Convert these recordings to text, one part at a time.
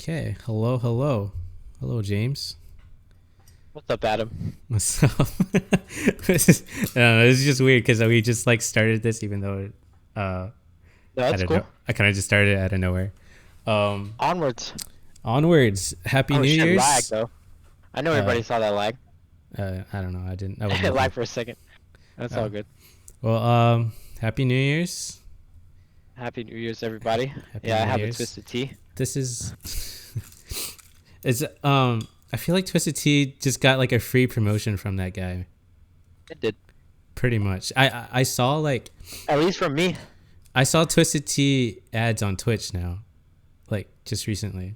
Okay. Hello, hello. Hello, James. What's up, Adam? What's up? I don't know, it's just weird because we just like started this even though No, I that's don't know. cool. I kind of just started it out of nowhere. Um Onwards. Onwards. Happy Oh New shit, lag Year's. though. I know Uh everybody saw that lag. I don't know. I wasn't It looking. lagged for a second. That's Uh all good. well, Happy New Year's. Happy New Year's, everybody. Happy Yeah, I New have a Year's. twisted tea. This is it's I feel like Twisted Tea just got like a free promotion from that guy. It did. Pretty much. I saw like At least from me. I saw Twisted Tea ads on Twitch now, like just recently,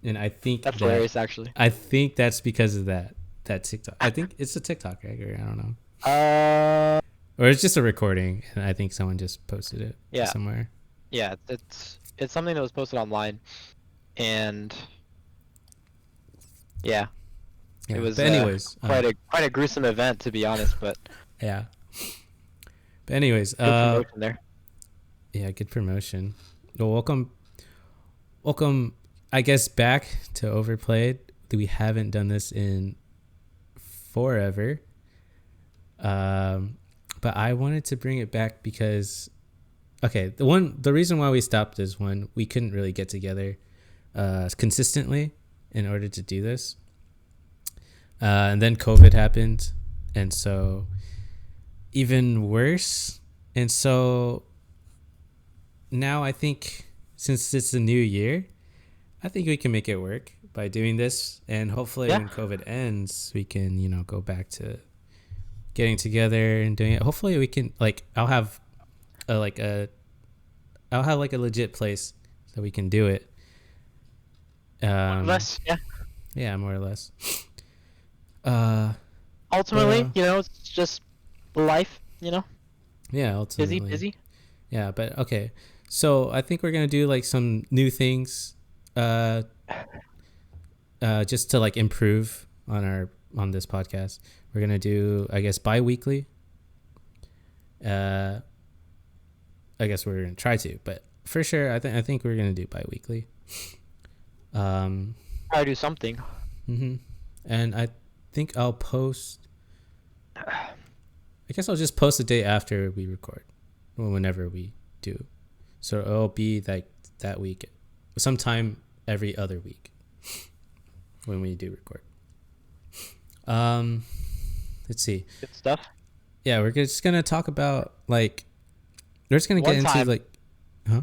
and That's hilarious, actually. I think that's because of that TikTok. I think it's a TikTok, right? Or I don't know, Uh, or it's just a recording, and I think someone just posted it yeah, somewhere. yeah. It's something that was posted online, and yeah, it Yeah, was but anyways, quite a gruesome event, to be honest. But yeah, but anyways, good promotion there. yeah, good promotion. Well, welcome, I guess back to Overplayed. We haven't done this in forever. But I wanted to bring it back because the reason why we stopped is when we couldn't really get together consistently in order to do this. And then COVID happened, and so even worse. And so now I think since it's a new year, I think we can make it work by doing this, and hopefully Yeah, when COVID ends, we can go back to getting together and doing it. Hopefully we can like a like a I'll have like a legit place that we can do it. more or Um, less. Yeah. yeah, more or less. Uh, but Ultimately, it's just life. yeah, Busy, ultimately, busy. yeah. But okay, so I think we're gonna do like some new things, uh, just to like improve on this podcast. We're gonna do, I guess, bi-weekly. Uh, I guess we're gonna try to, but for sure, I think we're gonna do bi-weekly. Um, Try to do something. and I think I'll post. I guess I'll just post the day after we record, or whenever we do. So it'll be like that week, sometime every other week when we do record. Um, let's see. Good stuff. Yeah, we're just gonna talk about like we're just gonna get One into time, like, huh?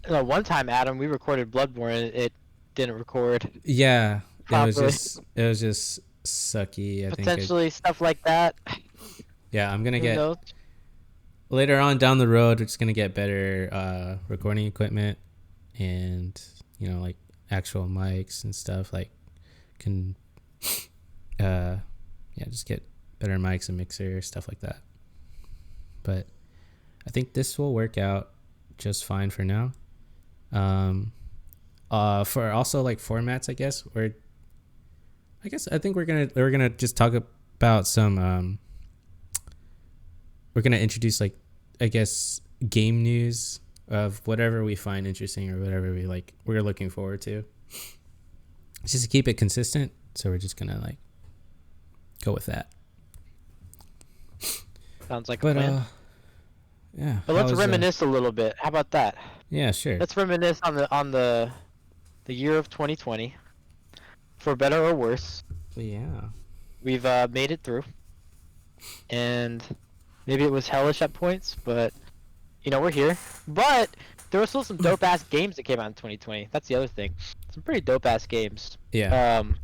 no, one time, Adam, we recorded Bloodborne and it didn't record Yeah, properly. it was just sucky. I think it. Potentially stuff like that. Yeah, I'm gonna Who get knows? later on down the road. We're just gonna get better recording equipment and like actual mics and stuff. Like can yeah, just get better mics and mixer stuff like that. But I think this will work out just fine for now. Um, for also like formats, I think we're gonna just talk about some we're gonna introduce like, I guess, game news of whatever we find interesting or whatever we're looking forward to. Just to keep it consistent, so we're just gonna like go with that. Sounds like a But plan. yeah, But let's reminisce a little bit. How about that? yeah, sure. Let's reminisce on the year of 2020, for better or worse. Yeah. We've made it through, and maybe it was hellish at points, but we're here. But there were still some dope ass games that came out in 2020. That's the other thing. Some pretty dope ass games. Yeah. Um,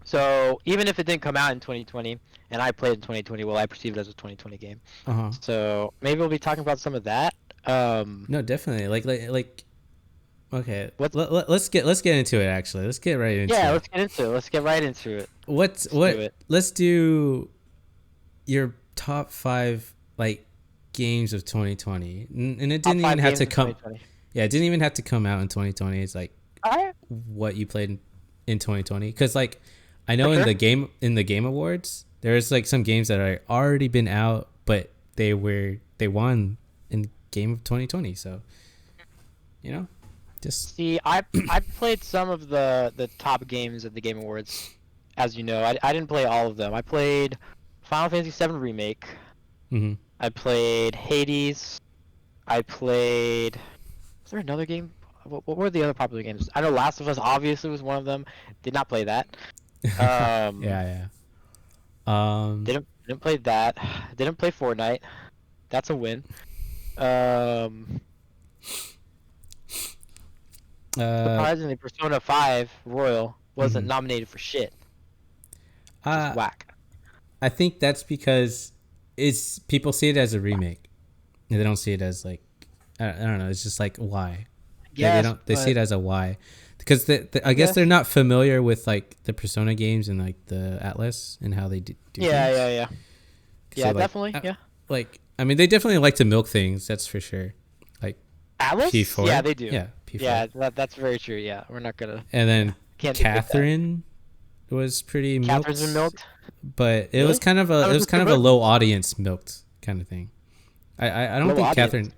So even if it didn't come out in 2020, and I played in 2020, well, I perceive it as a 2020 game. Uh-huh. So maybe we'll be talking about some of that. No, definitely. Like okay. What's Let's get into it actually. Let's get right into Yeah, it. let's get into it. Let's get right into it. What's Let's do what it. let's do your top 5 like games of 2020. And it Top didn't even five have games to in come. 2020. Yeah, it didn't even have to come out in 2020. It's like Alright, what you played in 2020, cuz like I for know sure. in the game awards, there's like some games that are already been out, but they won in game of 2020. So, you know, Just See, I played some of the top games at the Game Awards, as you know. I didn't play all of them. I played Final Fantasy VII Remake. hmm I played Hades. I played. Was there another game? What were the other popular games? I know Last of Us obviously was one of them. Did not play that. Um, yeah, yeah. didn't play that. Didn't play Fortnite. That's a win. Um, Uh, Surprisingly, Persona 5 Royal wasn't mhm. nominated for shit, which is uh, whack. I think that's because it's people see it as a remake, and they don't see it as like I don't know. It's just like why they Yes, don't they see but it as a why because I guess they're yes. not familiar with like the Persona games and like the Atlas and how they do Yeah, yeah, things. yeah. So Yeah, like definitely. Yeah. like I mean they definitely like to milk things. That's for sure. Like Atlas? Yeah, P4, they do. yeah, P4, Yeah, that's very true. Yeah, we're not gonna. and Yeah, then can't debate that. Catherine was pretty Catherine's been milked, milked. but Really? That it was was just kind too of a good. low audience milked kind of thing. I don't Low think audience. Catherine.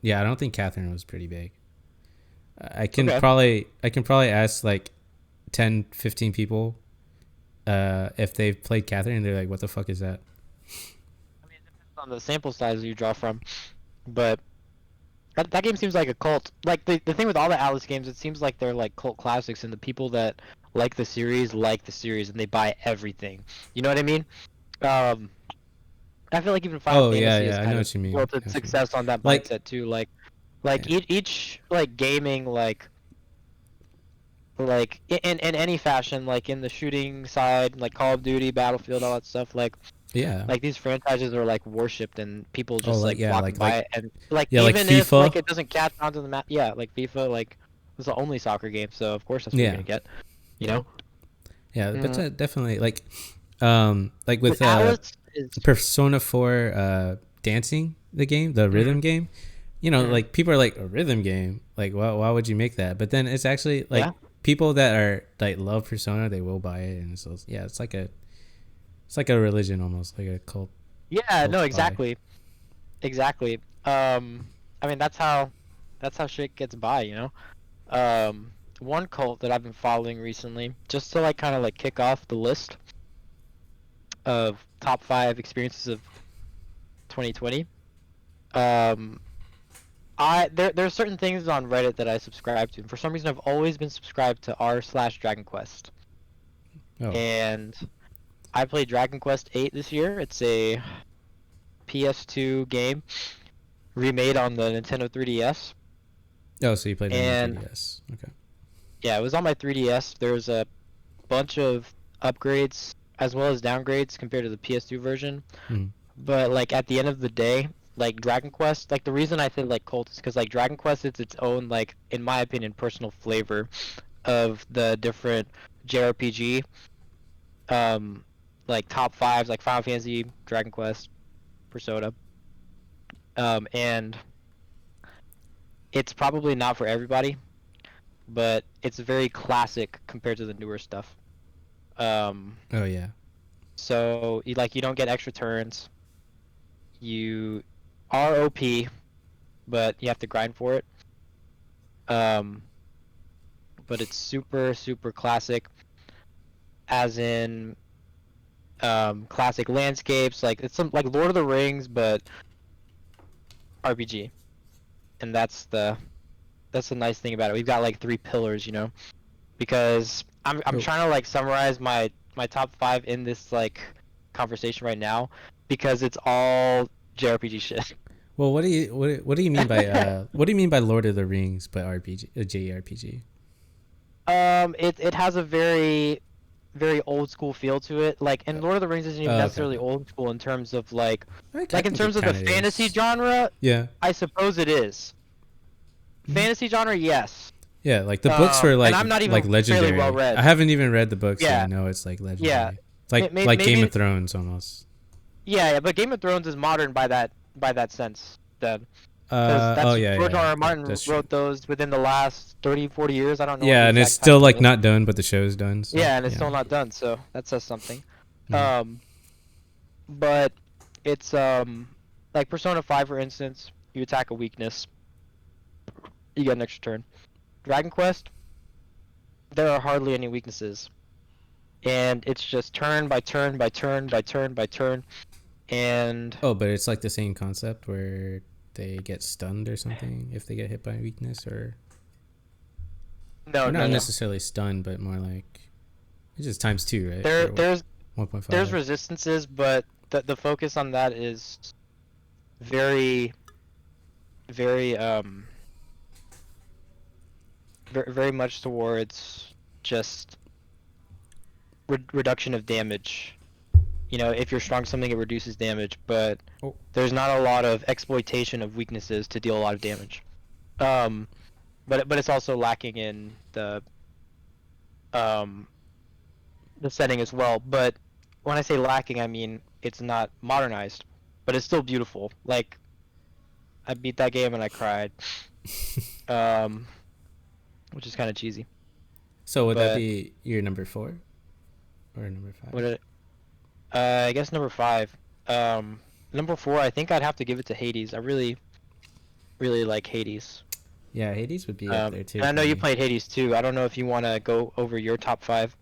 Yeah, I don't think Catherine was pretty big. Okay. I can probably ask like 10, 15 people if they've played Catherine and they're like, what the fuck is that? I mean, it depends on the sample size you draw from, but that game seems like a cult. Like the thing with all the Alice games, it seems like they're like cult classics, and the people that like the series, and they buy everything. You know what I mean? Um, I feel like even Final Oh yeah, Fantasy has yeah, I know kind of what you mean. built I know its what you mean. success on that Like mindset too. Like yeah, each like gaming like in any fashion, like in the shooting side, like Call of Duty, Battlefield, all that stuff, yeah. like these franchises are like worshipped and people Oh just like like yeah, flock and buy it, and like yeah, like even if like FIFA. it doesn't catch onto the map, yeah, like FIFA like was the only soccer game, so of course that's what you're Yeah, gonna get, you yeah, know. yeah. But Mm. definitely like With with Atlas is Persona 4 dancing the game, the mhm, rhythm game. You know, mhm, like people are like a rhythm game. Like why would you make that? But then it's actually yeah, like people that are like love Persona, they will buy it and so yeah, it's like a religion almost, like a yeah, cult no, buy. exactly, exactly. I mean that's how shit gets by, you know. One cult that I've been following recently, just to like kind of like kick off the list of top 5 experiences of 2020. Um, there's certain things on Reddit that I subscribe to, and for some reason I've always been subscribed to r/Dragon Quest, Oh. and I played Dragon Quest 8 this year. It's a PS2 game remade on the Nintendo 3DS, Oh, so you played on your and 3DS. Okay. yeah, it was on my 3DS. There's a bunch of upgrades as well as downgrades compared to the PS2 version. Mm. But like at the end of the day, like Dragon Quest, like the reason I say like cult is because like Dragon Quest is its own like in my opinion personal flavor of the different JRPG um like top fives like Final Fantasy, Dragon Quest, Persona. And it's probably not for everybody, but it's very classic compared to the newer stuff. Um Oh yeah. so you don't get extra turns. You are OP, but you have to grind for it. Um, but it's super super classic, as in classic landscapes. Like it's some like Lord of the Rings, but RPG, and that's the nice thing about it. We've got like 3 pillars, you know, because I'm Oh. trying to like summarize my top 5 in this like conversation right now because it's all JRPG shit. Well, what do you mean by what do you mean by Lord of the Rings but RPG JRPG? It has a very old school feel to it. Like, and Lord of the Rings isn't even Oh, okay, necessarily okay. old school in terms of I like in think it terms of the kind of fantasy is. genre. Yeah. I suppose it is Mhm. fantasy genre, yes. Yeah, like the books were And I'm not like even fairly well legendary. I read. haven't even read the books, and I Yeah, know it's like yeah. legendary. It's like Game of Maybe Thrones almost. yeah. But Game of Thrones is modern by that sense then, because Oh that's yeah, George yeah, R. yeah. R. Martin That's true. wrote those within the last 30, 40 years. I don't know what the Yeah, and it's exact still time frame like is. not done, but the show's done. So Yeah, and it's yeah. still not done, so that says something. Mhm. Um, but it's like Persona 5 for instance, you attack a weakness, you get an extra turn. Dragon Quest, there are hardly any weaknesses, and it's just turn by turn by turn by turn by turn, and Oh, but it's like the same concept where they get stunned or something if they get hit by a weakness, no, or no, not no. necessarily stunned, but more like it's just times two, right? There, Or what? there's 1.5. resistances, but the focus on that is very, very very much towards just reduction of damage. You know, if you're strong something, it reduces damage, but Oh, there's not a lot of exploitation of weaknesses to deal a lot of damage. Um, but it's also lacking in um the setting as well. But when I say lacking, I mean it's not modernized, but it's still beautiful. Like I beat that game and I cried, um, which is kind of cheesy. so would that But be your number 4 or number 5? what it, I guess number five. Number four, I think I'd have to give it to Hades. I really, really like Hades. Yeah, Hades would be up there too And I for know you me. played Hades too. I don't know if you want to go over your top five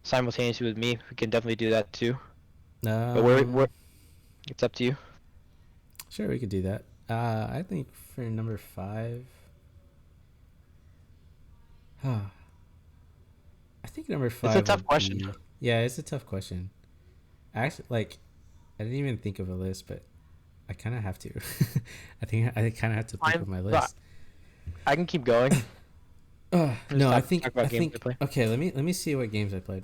simultaneously with me. We can definitely do that too. But Um, it's up to you. sure, we could do that. I think for number 5, I think number It's a 5 tough would question. be. Yeah, it's a tough question. Actually, like I didn't even think of a list, but I kind of have to. I kind of have to think Fine, of my but list. I can keep going. We'll just No, talk about I games I think play. okay, let me see what games I played.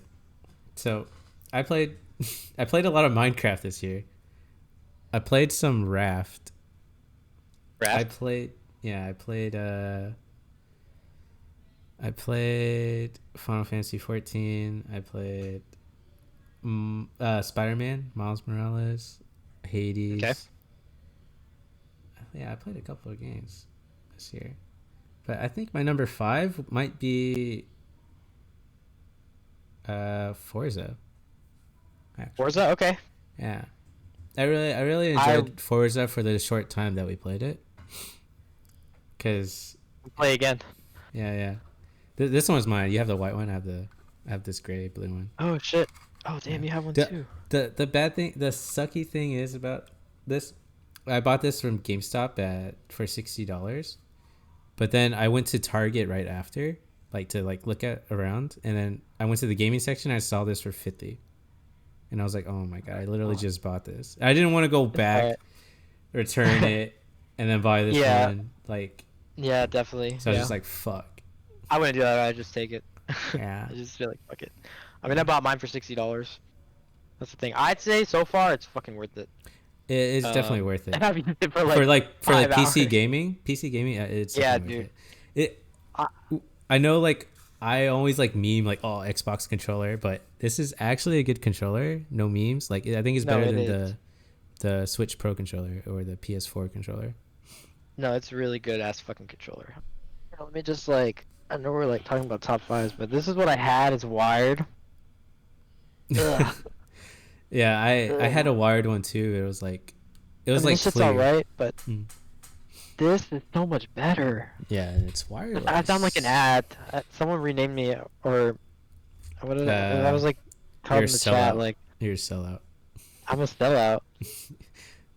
So, I played I played a lot of Minecraft this year. I played some Raft. I Raft. played yeah, I played Final Fantasy 14. I played Spider-Man, Miles Morales, Okay. Hades. Yeah, I played a couple of games this year. But I think my number 5 might be Forza, actually. Forza. Okay. Yeah. I really I enjoyed Forza for the short time that we played it. Cause play again. yeah, yeah. This one's mine. You have the white one. I have this gray blue one. Oh shit. Oh Yeah. damn, you have one The too. the bad thing, the sucky thing is about this. I bought this from GameStop for $60, but then I went to Target right after, like to like look at around, and then I went to the gaming section. I saw this for 50, and I was like, oh my god, I literally Oh, just bought this. I didn't want to go it's back, alright. return it, and then buy this Yeah. one. Like, Yeah. Definitely. so I was Yeah. just like, fuck. I wouldn't do that. I'd just take it. Yeah. I just feel like fuck it. I mean, I Yeah. bought mine for $60. That's the thing. I'd say so far it's fucking worth it. It's definitely worth And it. I've used it for For like like 5 hours. PC gaming, it's Yeah, definitely worth dude. it. It I, I know, like I always like meme like, oh, Xbox controller, but this is actually a good controller. No memes. Like I think it's no, better it than is. the Switch Pro controller or the PS4 controller. No, it's a really good ass fucking controller. Here, let me just like. I know we're like talking about top fives, but this is what I had as wired. Ugh. Yeah, I had a Ugh. wired one too. It I was mean, this like shit's clear. alright, but Mm. this is so much better. Yeah, and it's I sound like an wireless. ad. Someone renamed me, or what I Uh, was like, you're called a in the chat, sellout. like You're a sellout. I'm a sellout.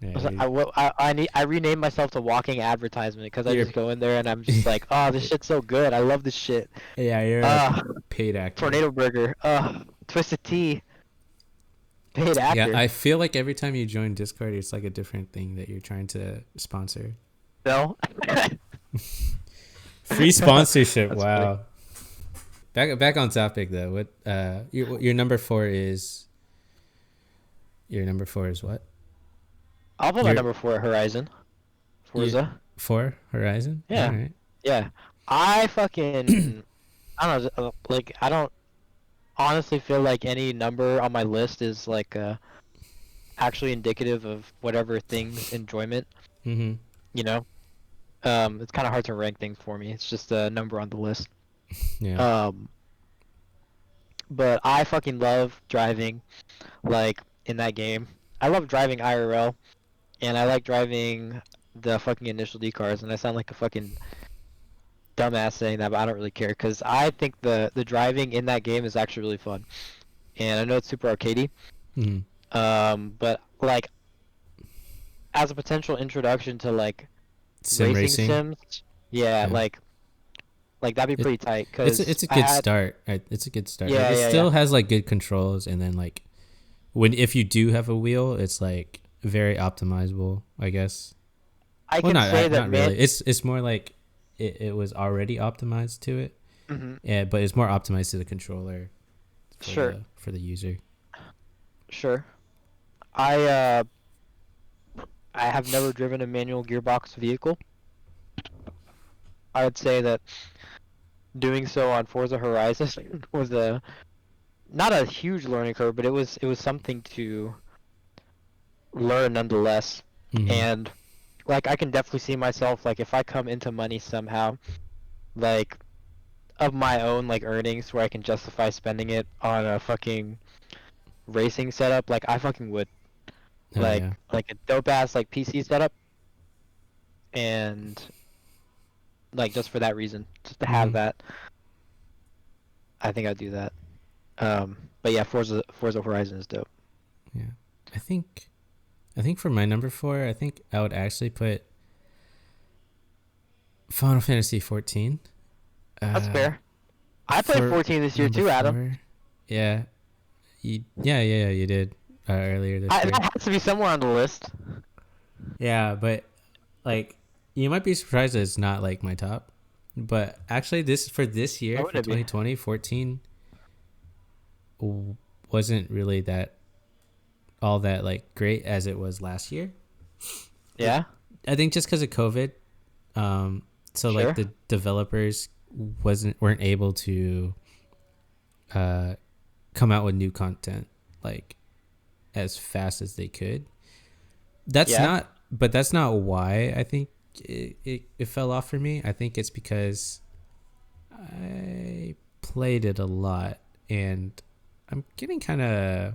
Yeah, I renamed myself to walking advertisement because I you're just go in there and I'm just like, oh, this shit's so good. I love this shit. yeah, you're a Uh, paid actor. Tornado Burger. Twisted Tea. Paid Yeah, actor. I feel like every time you join Discord, it's like a different thing that you're trying to sponsor. No. Free sponsorship. That's funny. Wow. Back on topic though. What your number 4 is? Your number 4 is what? I'll put my Your number four at Horizon. you Forza. 4 Horizon. All Yeah. right. Yeah. I fucking. I don't know. Like, I don't honestly feel like any number on my list is like actually indicative of whatever thing's enjoyment. Mm-hmm. You know. It's kind of hard to rank things for me. It's just a number on the list. Yeah. Um, but I fucking love driving, like in that game. I love driving IRL, and I like driving the fucking initial D cars, and I sound like a fucking dumbass saying that, but I don't really care because I think the driving in that game is actually really fun. And I know it's super arcadey. Mm. But like as a potential introduction to like Sim racing racing. sims, yeah, Yeah. like that'd be It pretty tight because it's a I good had start. It's a good start. Like yeah it yeah yeah still has like good controls, and then like when if you do have a wheel, it's like very optimizable, I guess. I Well, can say that not man. really. It's more like it was already optimized to it. Hmm. Yeah, but it's more optimized to the controller Sure, for the user. sure. I uh I have never driven a manual gearbox vehicle. I would say that doing so on Forza Horizon was a not a huge learning curve, but it was something to learn nonetheless. Mm-hmm. And like I can definitely see myself like if I come into money somehow, like of my own like earnings where I can justify spending it on a fucking racing setup, like I fucking would. Oh yeah. Like a dope ass like PC setup and like just for that reason, just to have Mm-hmm. that, I think I'd do that. But yeah, Forza Horizon is dope. Yeah. I think I think for my number four, I think I would actually put Final Fantasy 14. That's Uh, fair. I played for 14 this year number too, Adam. four, yeah, you did earlier this That year. has to be somewhere on the list. Yeah, but like you might be surprised that it's not like my top. But actually, this for this Why year would for it be? 2020, 14 wasn't really that all that like great as it was last year. It Yeah, I think just because of COVID, so like sure. the developers weren't able to uh come out with new content like as fast as they could. Yeah, But that's not why I think it fell off for me. I think it's because I played it a lot and I'm getting kind of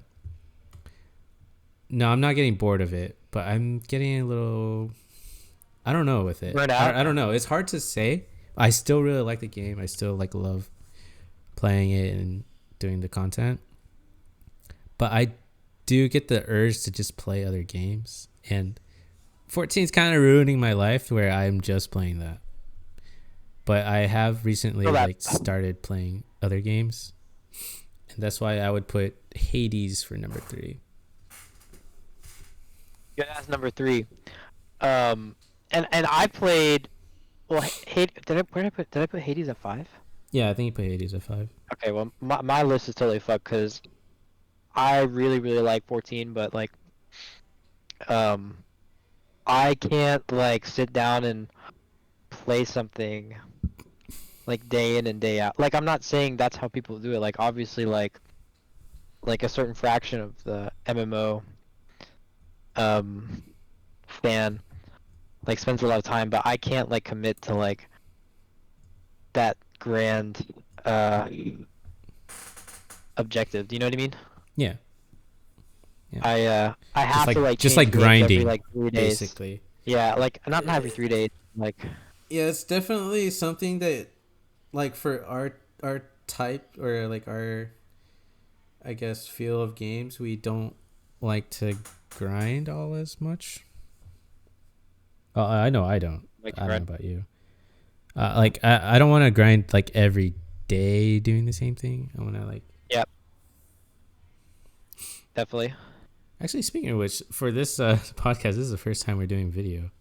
no, I'm not getting bored of it, but I'm getting a little I don't know with it. burn out. I don't know. It's hard to say. I still really like the game. I still like love playing it and doing the content. But I do get the urge to just play other games and 14 is kind of ruining my life where I'm just playing that. But I have Feel recently that. like started playing other games, and that's why I would put Hades for number 3. Good ass number three. Um, and I played. Well, did I put Hades at five? Yeah, I think you put Hades at 5. Okay, well my list is totally fucked because I really really like 14, but like um I can't like sit down and play something like day in and day out. Like I'm not saying that's how people do it. Like obviously like a certain fraction of the MMO um fan like spends a lot of time, but I can't like commit to like that grand uh objective. Do you know what I mean? Yeah, yeah. I have to like Just change like games every grinding, like 3 days. basically. Yeah, like not every 3 days. Like Yeah, it's definitely something that like for our type or like our I guess feel of games, we don't like to grind all as much. Oh, I know I don't. like I don't know run. about you. Like I don't want to grind like every day doing the same thing. I want to like Yep, definitely. actually speaking of which, for this podcast, this is the first time we're doing video.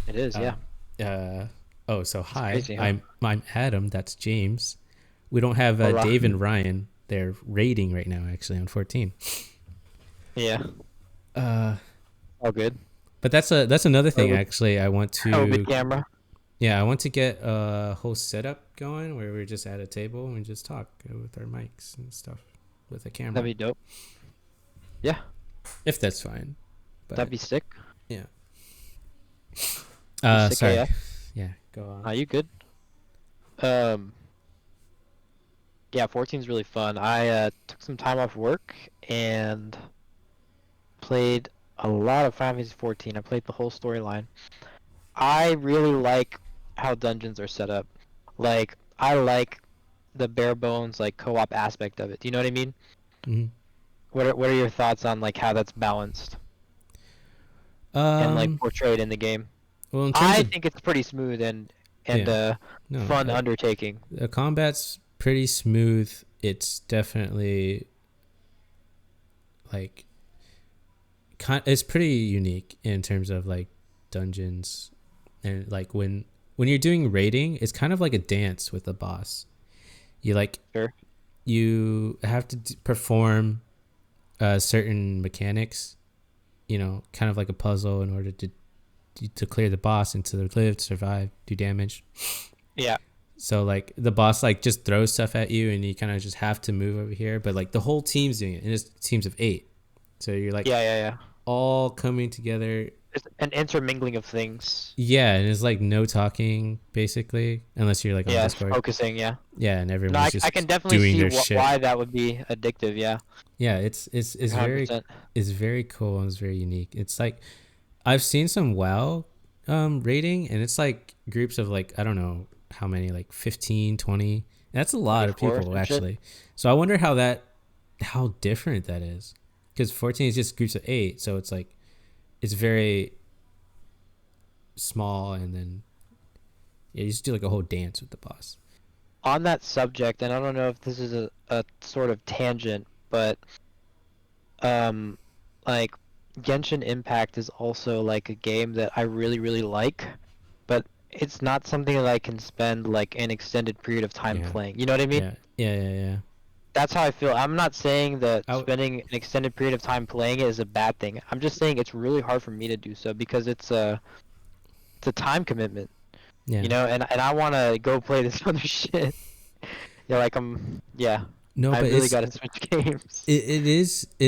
It is. Uh, Yeah, uh oh, so it's hi, crazy, huh? I'm Adam. That's James. We don't have Hola. Dave and Ryan. They're raiding right now, actually on 14. Yeah, Uh, all good. but that's another thing. COVID, Actually, I want COVID to camera. yeah, I want to get a whole setup going where we're just at a table and just talk with our mics and stuff with a That'd camera, be dope. Yeah, if that's fine. that'd But be sick. yeah. Be sick Sorry. AF. Yeah, go on. Are you good? Um, yeah, 14's really fun. I took some time off work and played a lot of Final Fantasy 14. I played the whole storyline. I really like how dungeons are set up. Like I like the bare bones like co-op aspect of it. Do you know what I mean? Mhm. What are your thoughts on like how that's balanced and like Um. portrayed in the game? Well, in terms I of think it's pretty smooth and yeah, a no, fun undertaking. the combat's pretty smooth. It's definitely like it's pretty unique in terms of like dungeons and like when you're doing raiding, it's kind of like a dance with the boss. You like Sure. you have to perform certain mechanics, kind of like a puzzle in order to clear the boss and to live, survive, do damage. Yeah. So like the boss like just throws stuff at you and you kind of just have to move over here, but like the whole team's doing it and it's teams of 8. So you're like Yeah, yeah, yeah. all coming together. It's an intermingling of things. Yeah, and it's like no talking basically unless you're like on Yeah, it's Discord. focusing. Yeah. Yeah, and No, everyone's I can just definitely doing see their shit. why that would be addictive. Yeah, Yeah, it's like very 100%. it's very cool and it's very unique. It's like I've seen some WoW rating and it's like groups of like I don't know how many, like 15, 20. That's a lot of 24 people and shit. actually. So I wonder how different that is. Cuz 14 is just groups of 8, so it's like it's very small and then yeah, you just do like a whole dance with the boss. On that subject, and I don't know if this is a sort of tangent, but um, like Genshin Impact is also like a game that I really, really like, but it's not something that I can spend like an extended period of time Yeah. playing. You know what I mean? Yeah. Yeah, yeah, yeah. That's how I feel. I'm not saying that I w- spending an extended period of time playing it is a bad thing. I'm just saying it's really hard for me to do so because it's a time commitment, yeah. and I want to go play this other shit. Yeah, like yeah, No, I but really got to switch games. it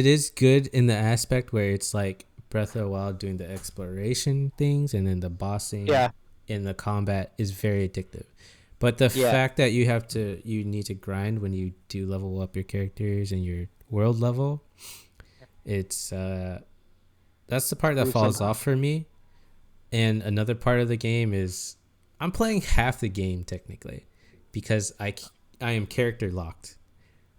is good in the aspect where it's like Breath of the Wild doing the exploration things and then the bossing Yeah, in the combat is very addictive. But the yeah, fact that you need to grind when you do level up your characters and your world level, it's that's the part that gruesome. falls off for me. And another part of the game is I'm playing half the game technically because I am character locked.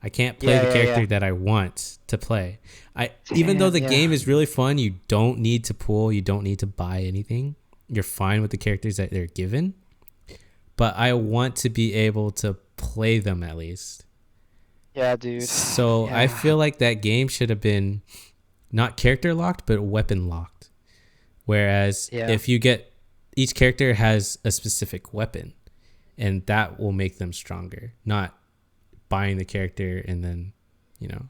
I can't play Yeah, the yeah, yeah. character that I want to play. I Even though Damn, the yeah. game is really fun, you don't need to pull, you don't need to buy anything. You're fine with the characters that they're given, but I want to be able to play them at least. Yeah, dude. So I Yeah, feel like that game should have been not character locked, but weapon locked. Whereas yeah. if you get each character has a specific weapon, and that will make them stronger, not buying the character and then, you know,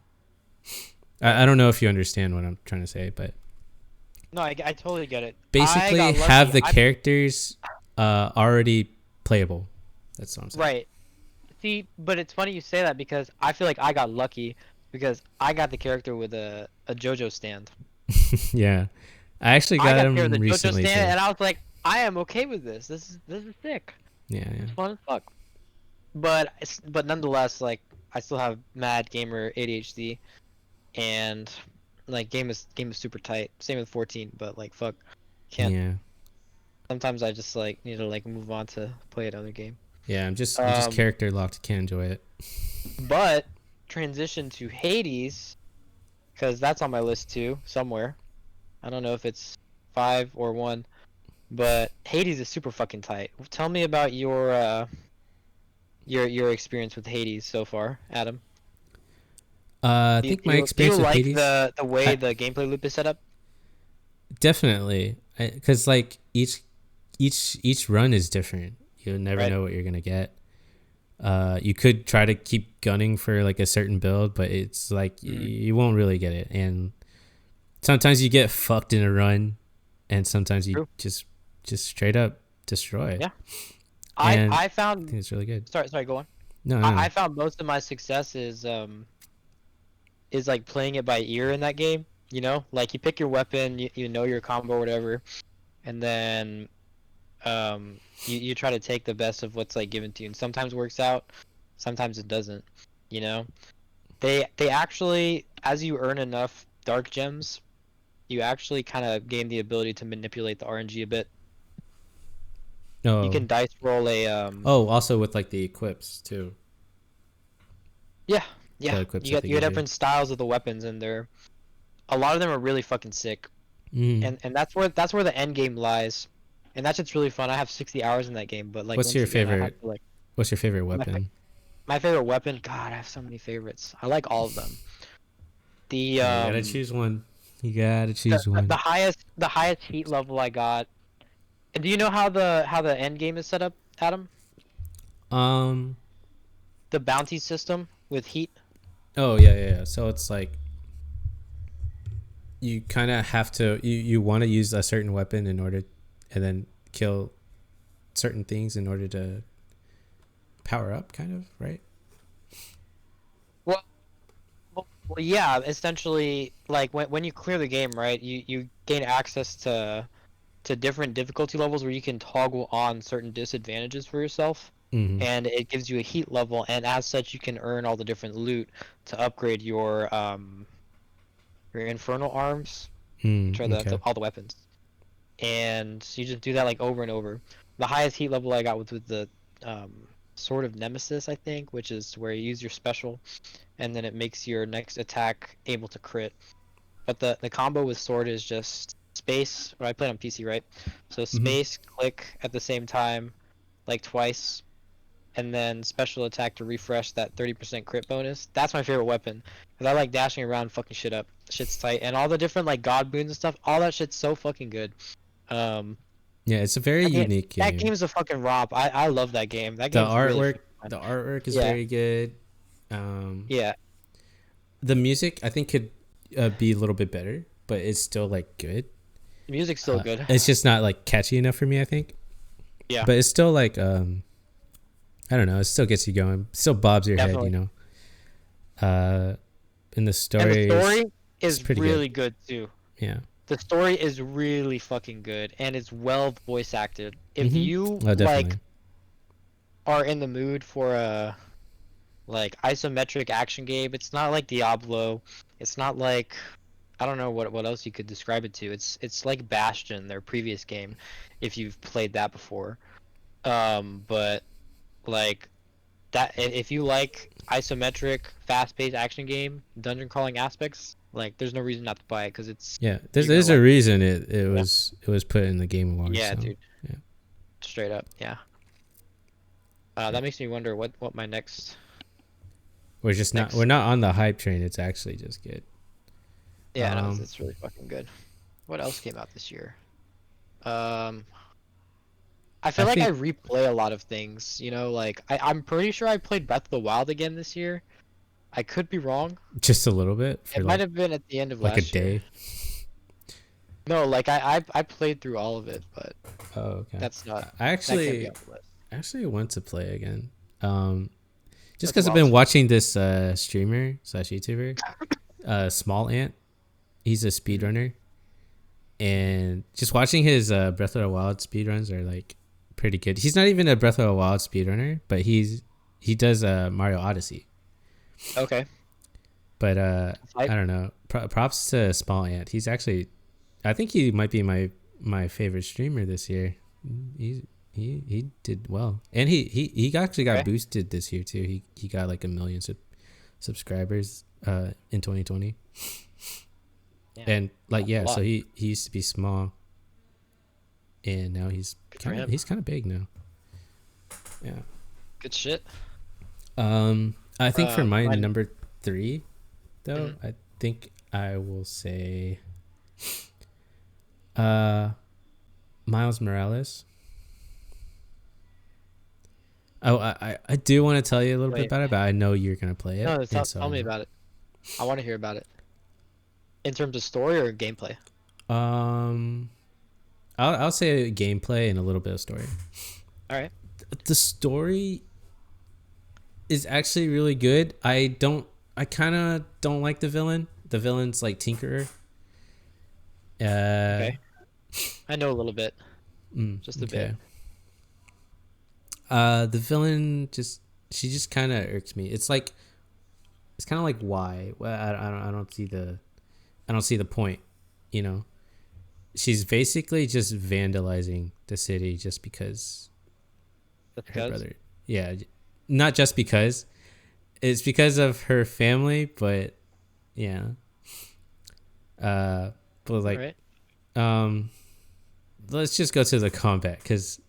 I don't know if you understand what I'm trying to say, but No, I totally get it. I basically got have lucky. the I characters already playable. That's what I'm saying. Right. See, but it's funny you say that because I feel like I got lucky because I got the character with a JoJo stand. Yeah, I actually I got got the character them with the JoJo recently stand, too. and I was like, I am okay with this. This is sick. Yeah, yeah, It's fun as fuck. But nonetheless, like I still have mad gamer ADHD, and like game is super tight. Same with 14, but like fuck, can't. yeah, Sometimes I just like need to like move on to play another game. yeah. I'm just Um, character locked. Can't enjoy it. but transition to Hades because that's on my list too somewhere. I don't know if it's 5 or 1, but Hades is super fucking tight. Tell me about your experience with Hades so far, Adam. I Do you, think do my you, do you experience with like Hades, the way I, the gameplay loop is set up? definitely, because like each run is different. You'll never Right. know what you're gonna get. You could try to keep gunning for like a certain build, but it's like Mm, you won't really get it. And sometimes you get fucked in a run, and sometimes you true. just straight up destroy it. Yeah. I And I I found think it's really good. sorry, go on. No, no, I no. found most of my success is like playing it by ear in that game. You know, like you pick your weapon, you know your combo or whatever, and then you try to take the best of what's like given to you. And sometimes works out, sometimes it doesn't. You know, they actually, as you earn enough dark gems, you actually kind of gain the ability to manipulate the RNG a bit. You Oh, can dice roll a oh, also with like the equips too, yeah, yeah. the equips You that get they you get give you. different styles of the weapons, and they're a lot of them are really fucking sick. Mm. And that's where the end game lies, and that's just really fun. I have 60 hours in that game, but like What's once your again, I have favorite? to like What's your favorite my weapon? my favorite weapon. God, I have so many favorites. I like all of them. The Yeah, you gotta choose one. You gotta choose the one. highest heat level I got. And do you know how the end game is set up, Adam? Um. The bounty system with heat. Oh yeah, yeah, yeah. So it's like you kind of have to you want to use a certain weapon in order, and then kill certain things in order to power up, kind of, right? Well, yeah. Essentially, like when you clear the game, right? You gain access to different difficulty levels where you can toggle on certain disadvantages for yourself, Mm-hmm. and it gives you a heat level, and as such, you can earn all the different loot to upgrade your infernal arms, which are Okay. all the weapons. And you just do that like over and over. The highest heat level I got was with the Sword of Nemesis, I think, which is where you use your special, and then it makes your next attack able to crit. But the combo with sword is just space. Or I played on PC, right? So Mm-hmm. space, click at the same time, like twice, and then special attack to refresh that 30% crit bonus. That's my favorite weapon because I like dashing around, fucking shit up. Shit's tight, and all the different like god boons and stuff. All that shit's so fucking good. Um, Yeah, it's a very unique that game. game's a fucking romp. I love that game. That The game's really artwork, fucking fun. the artwork is Yeah, very good. Um, yeah. the music I think could be a little bit better, but it's still like good. The music's still good. It's just not like catchy enough for me, I think. Yeah, But it's still like I don't know. It still gets you going. Still bobs your head, you definitely. know. Uh, and the And the story story is is pretty good. really good too. Yeah. The story is really fucking good, and it's well voice acted. If you Mm-hmm. Oh, like definitely. are in the mood for a like isometric action game, it's not like Diablo. It's not like I don't know what else you could describe it to. It's like Bastion, their previous game, if you've played that before. But like that, if you like isometric, fast-paced action game, dungeon crawling aspects, like there's no reason not to buy it because it's Yeah. you're gonna There's a like it. reason it Yeah, was put in the Game Awards. yeah, So dude, yeah. straight up, yeah. Yeah. That makes me wonder what my We're next. not on the hype train. It's actually just good. Yeah, no, Um, it's really fucking good. What else came out this year? Um, I I feel like I think replay a lot of things. You know, like I'm pretty sure I played Breath of the Wild again this year. I could be wrong. just a little bit It for might have been at the end of like a last year. day. No, like I played through all of it, but Oh, okay. that's not I that can't be on the list. actually want to play again. Um, just Breath of because the I've Wild's been fun. watching this streamer slash YouTuber, Small Ant. He's a Mhm. speedrunner, and just watching his Breath of the Wild speedruns are like pretty good. He's not even a Breath of the Wild speedrunner, but he does Mario Odyssey. Okay. But Fight. I don't know. Props to Small Ant. He's actually, I think he might be my favorite streamer this year. He's he did well, and he actually got Okay. boosted this year too. He got like a million subscribers in 2020, Damn, and like that's a yeah, so lot. he used to be small, and now Good for him. he's kind of big now. Yeah. Good shit. I think for my Mine. number three, though, Mhm. I think I will say uh Miles Morales. Oh, I do want to tell you a little bit Wait. about it, but I know you're gonna play it, No, and so tell I me know. about it. I want to hear about it. In terms of story or gameplay? Um, I'll say gameplay and a little bit of story. All right. The story is actually really good. I kind of don't like the villain. The villain's like Tinkerer. Uh, Okay. I know a little bit, just a bit. okay. The villain she just kind of irks me. It's kind of like why? Well, I don't see the point. You know, she's basically just vandalizing the city just because. That's her because. brother. Yeah, not just because. It's because of her family, but yeah. Uh, but All like, right. um, let's just go to the combat because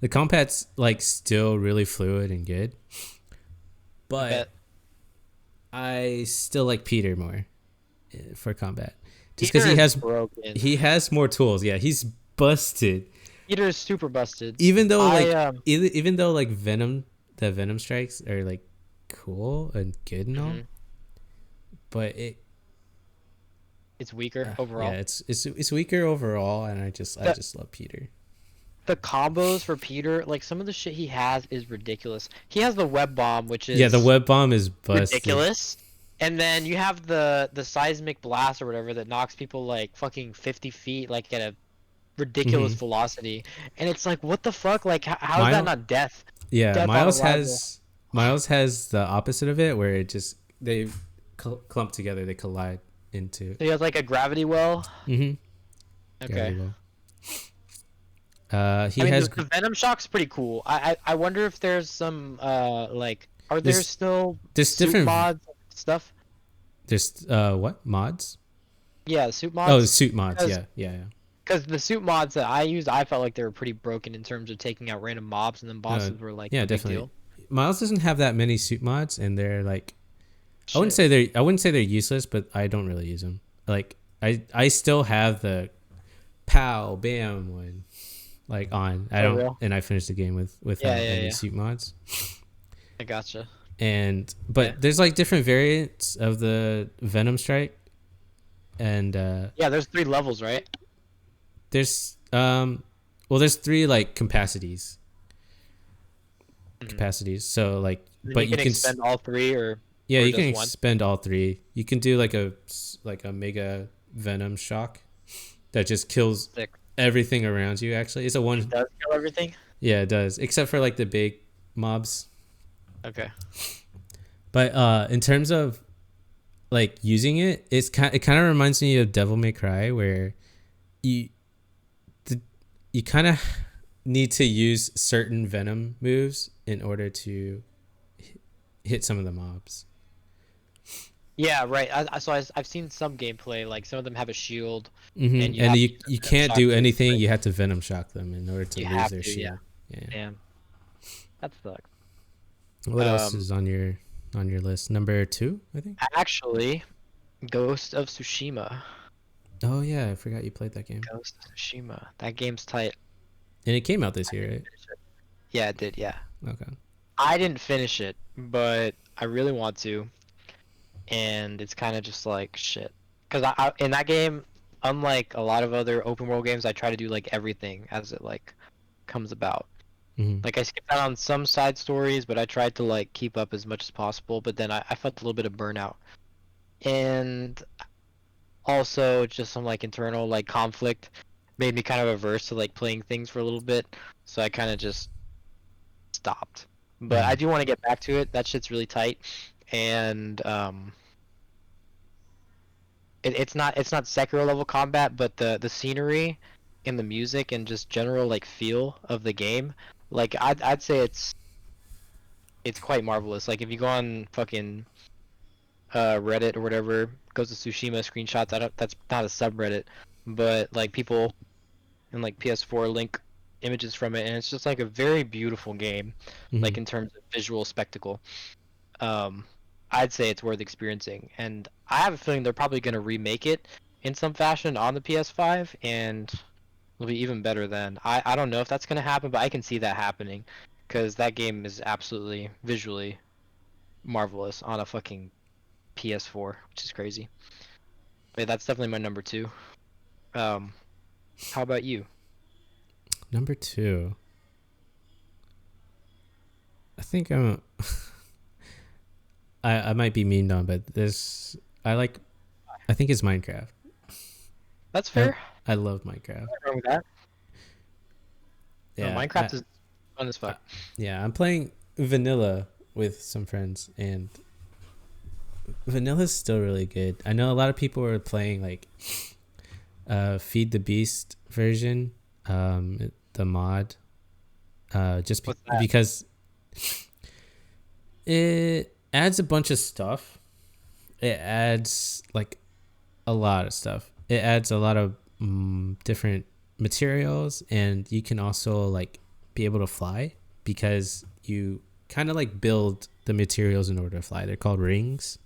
the combat's like still really fluid and good, I but bet. I still like Peter more for combat, just because Peter is broken. he has more tools. Yeah, he's busted. Peter is super busted. Even though I like even though like the Venom strikes are like cool and good and all, mhm. but it It's weaker yeah, overall. it's weaker overall, and I The just love Peter. the combos for Peter, like some of the shit he has is ridiculous. He has the web bomb, which Yeah, the is web bomb is busted. ridiculous. And then you have the seismic blast or whatever that knocks people like fucking 50 feet like at a ridiculous Hmm. velocity. And it's like what the fuck? Like how is that Miles, not death? yeah, Death on arrival. Miles has the opposite of it, where it just they clump together, they collide into. So he has like a gravity well. Mm-hmm. Gravity Okay. well. I He mean has the Venom shock's pretty cool. I wonder if there's some like are there there's still there's suit different mods and stuff? there's what mods? Yeah, the suit Oh, the mods. suit mods. Because Yeah, yeah, yeah. because the suit mods that I used, I felt like they were pretty broken in terms of taking out random mobs, and then No, bosses were like yeah, no big definitely. deal. Miles doesn't have that many suit mods, and they're like Shit. I wouldn't say they're useless, but I don't really use them. Like I still have the pow bam one like on. I Oh, don't, real? and I finished the game Yeah, without yeah, any yeah. suit mods. I gotcha. And Yeah. but there's like different variants of the Venom Strike, and Yeah, there's 3 levels, right? there's well there's three like Mm-hmm. capacities. So like, Then but you you can can expend all three, yeah, or you can just one. expend all three. You can do like a mega Venom shock that just kills Sick. everything around you. Actually, it's a It one. does kill everything. Yeah, it does, except for like the big mobs. Okay. But in terms of like using it, it kind of reminds me of Devil May Cry, where you you kind of need to use certain Venom moves in order to hit some of the mobs. Yeah, right. I've seen some gameplay. Like some of them have a shield, Hmm. and you And have to use a you venom can't shock do to anything. break. You have to Venom shock them in order to You lose have their to, yeah. shield. Yeah. Damn, that sucks. What else Um, is on your list? Number two, I think. actually, Ghost of Tsushima. Oh yeah, I forgot you played that game. Ghost of Tsushima. That game's tight. And it came out this I year, didn't right? finish it. Yeah, it did. Yeah, Okay. I didn't finish it, but I really want to. And it's kind of just like shit. Cause in that game, unlike a lot of other open world games, I try to do like everything as it like comes about. Hmm. Like I skipped out on some side stories, but I tried to like keep up as much as possible. But then I felt a little bit of burnout, and also just some like internal like conflict made me kind of averse to like playing things for a little bit. So I kind of just stopped. But I Hmm. do want to get back to it. That shit's really tight, and it's not Sekiro level combat, but the scenery and the music and just general like feel of the game, like I'd say it's quite marvelous. Like if you go on fucking Reddit or whatever, goes to Tsushima screenshots. I don't. That's not a subreddit, but like people in like PS4 link images from it, and it's just like a very beautiful game, Hmm. like in terms of visual spectacle. Um, I'd say it's worth experiencing, and I have a feeling they're probably going to remake it in some fashion on the PS5, and it'll be even better then. I don't know if that's going to happen, but I can see that happening, because that game is absolutely visually marvelous on a fucking PS4, which is crazy. But that's definitely my number two. Um, how about you? Number two. I think I might be mean on, but this I like. I think it's Minecraft. That's I fair. I love Minecraft. Nothing wrong with that. No, Yeah, Minecraft is fun as I fuck. yeah. I'm playing vanilla with some friends, and vanilla's still really good. I know a lot of people are playing like Feed the Beast version, the mod. What's that? because it adds a bunch of stuff. It adds like a lot of stuff. It adds a lot of different materials, and you can also like be able to fly because you kind of like build the materials in order to fly. They're called rings.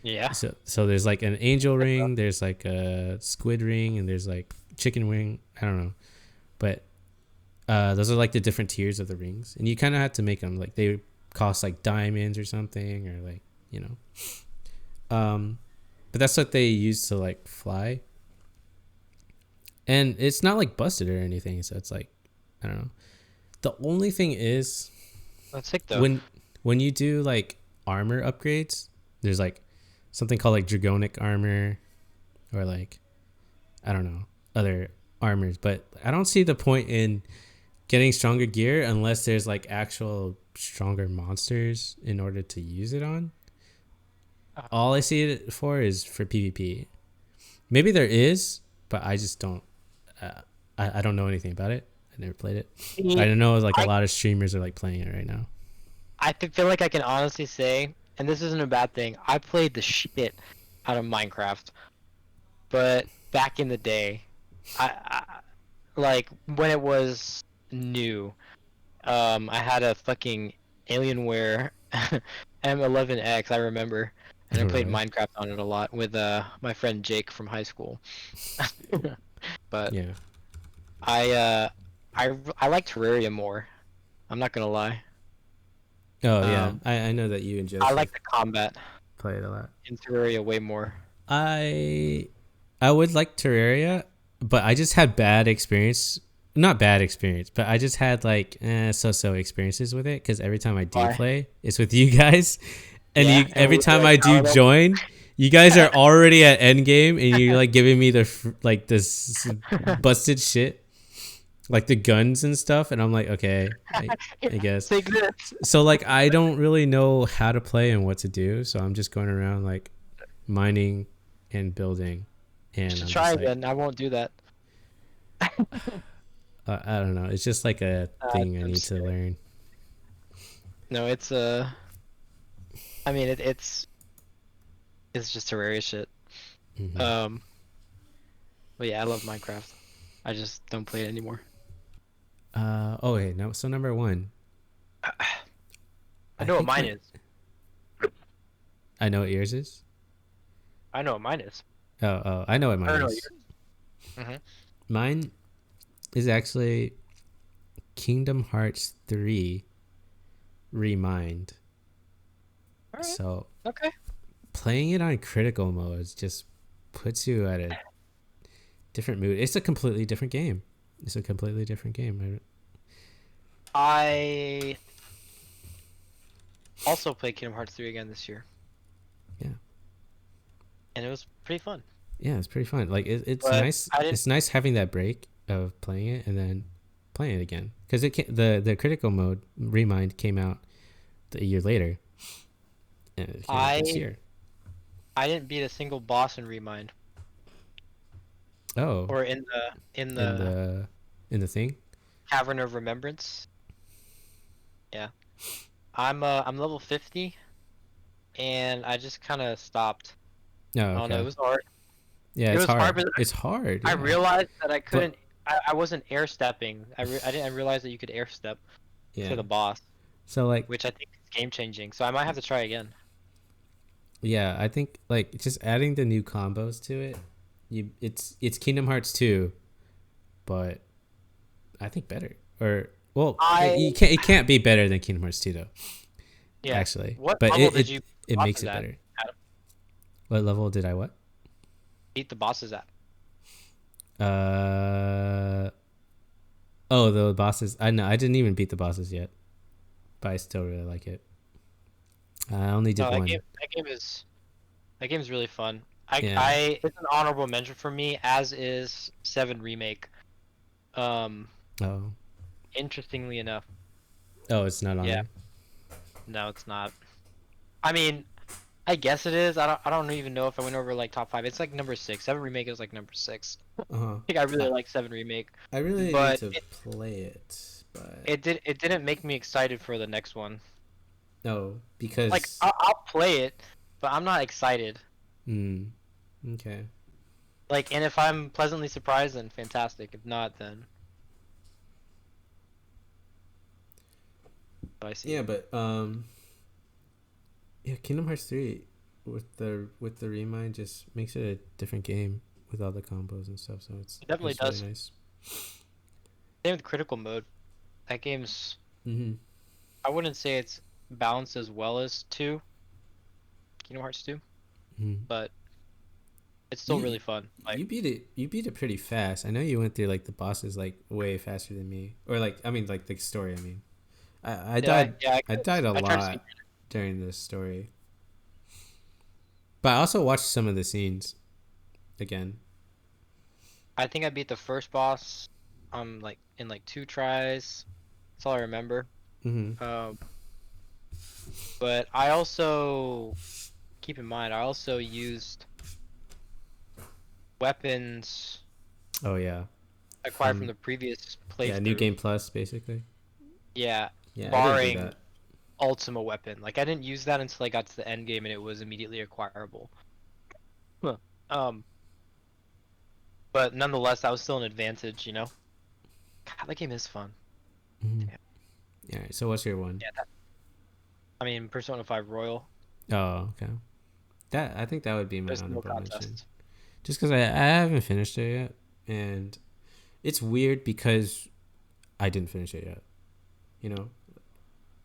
Yeah. So there's like an angel ring, there's like a squid ring, and there's like chicken wing. I don't know, but those are like the different tiers of the rings, and you kind of have to make them like they cost like diamonds or something, or like you know. But that's what they use to like fly, and it's not like busted or anything. So it's like I don't know. The only thing is That's sick though. when you do like armor upgrades, there's like something called like dragonic armor, or like I don't know other armors, but I don't see the point in getting stronger gear unless there's like actual stronger monsters in order to use it on. All I see it for is for PvP. Maybe there is, but I just don't. I don't know anything about it. I never played it. I don't know like a I lot of streamers are like playing it right now. feel like I can honestly say, and this isn't a bad thing, I played the shit out of Minecraft, but back in the day, I like when it was new, I had a fucking Alienware M11X, I remember, and I played Right. Minecraft on it a lot with my friend Jake from high school. But Yeah. I uh I like Terraria more. I'm not gonna lie. Oh yeah. Um, I know that you and I Joseph like the combat play it a lot. in Terraria way more. I I would like Terraria, but I just had bad experience. Not bad experience, but I just had like so experiences with it because every time I do Why? play, it's with you guys, and Yeah, you and every we time like I do power join, you guys are already at end game, and you're like giving me the like this busted shit, like the guns and stuff, and I'm like, okay, I guess. Take this. So like I don't really know how to play and what to do, so I'm just going around like mining and building, You and should I'm try just like again. I won't do that. I don't know. It's just like a thing I I'm need just to kidding. learn. No, it's I mean it's just Terraria shit. Hmm. Um, but yeah, I love Minecraft. I just don't play it anymore. Oh wait, no. So number one, I I know what think mine my is. I know what yours is. I know what mine is. I know what I mine don't know is. yours. Mm-hmm. Mine is actually Kingdom Hearts 3 Remind. All right. So Okay. playing it on critical modes just puts you at a different mood. It's a completely different game. It's a completely different game. I also played Kingdom Hearts 3 again this year, Yeah. and it was pretty fun. Yeah, it's pretty fun. Like it's But nice. I didn't. It's nice having that break of playing it and then playing it again because the critical mode Remind came out a year later, and it came out this I year. I didn't beat a single boss in Remind Oh, or in in the the thing. Cavern of Remembrance. Yeah, I'm level 50, and I just kind of stopped. Oh, I don't know. It okay. was hard. Yeah, It it's was hard, hard. but It's hard. I Yeah, realized that I but couldn't. I wasn't air stepping. I didn't realize that you could air step yeah. to the boss, So like which I think is game changing. So I might have to try again. yeah, I think like just adding the new combos to it. It's Kingdom Hearts 2, but I think better. Or well, I it can't be better than Kingdom Hearts 2 though. Yeah. Actually, What but level did you beat the it makes bosses it at, better. Adam? What level did I what? Beat the bosses at? Uh oh, the bosses. I know I didn't even beat the bosses yet, but I still really like it. I only did No, one. that game is really fun. Yeah. It's an honorable mention for me, as is Seven Remake. Um, Oh. interestingly enough, Oh, it's not on yeah, there. no, it's not. I mean, I guess it is. I don't even know if I went over like top five. It's like number six. Seven Remake is like number six. I Uh huh. think I I, really like Seven Remake, I really need but to play it, but It didn't make me excited for the next one. no, Like because I'll play it, but I'm not excited. okay. Like, and if I'm pleasantly surprised, then fantastic. If not, then I see. Yeah, but yeah, Kingdom Hearts 3 with the remind just makes it a different game with all the combos and stuff. So It definitely it's really does. nice. Same with critical mode. That game's Mm-hmm. I wouldn't say it's balanced as well as Kingdom Hearts 2, Mm-hmm. but it's still You really fun. Like, you beat it. You beat it pretty fast. I know you went through like the bosses like way faster than me, or like I mean like the story. I mean, I yeah, died. yeah, I died a I tried to speed. lot during this story, but I also watched some of the scenes again. I think I beat the first boss, like in like 2 tries. That's all I remember. Mm-hmm. Um, but I also keep in mind I also used weapons Oh yeah, acquired from from the previous yeah, New playthrough. Game Plus basically. Yeah, Yeah, I didn't do barring that. Ultima weapon. Like I didn't use that until I got to the end game and it was immediately acquirable. Huh. Um, but nonetheless, that was still an advantage, you know. God, that game is fun. Mm-hmm. Damn. All right. So what's your one? Yeah, I mean, Persona 5 Royal. Oh, okay. That I think that would be my There's no honorable mention. contest. Just because I haven't finished it yet, and it's weird because I didn't finish it yet. You know.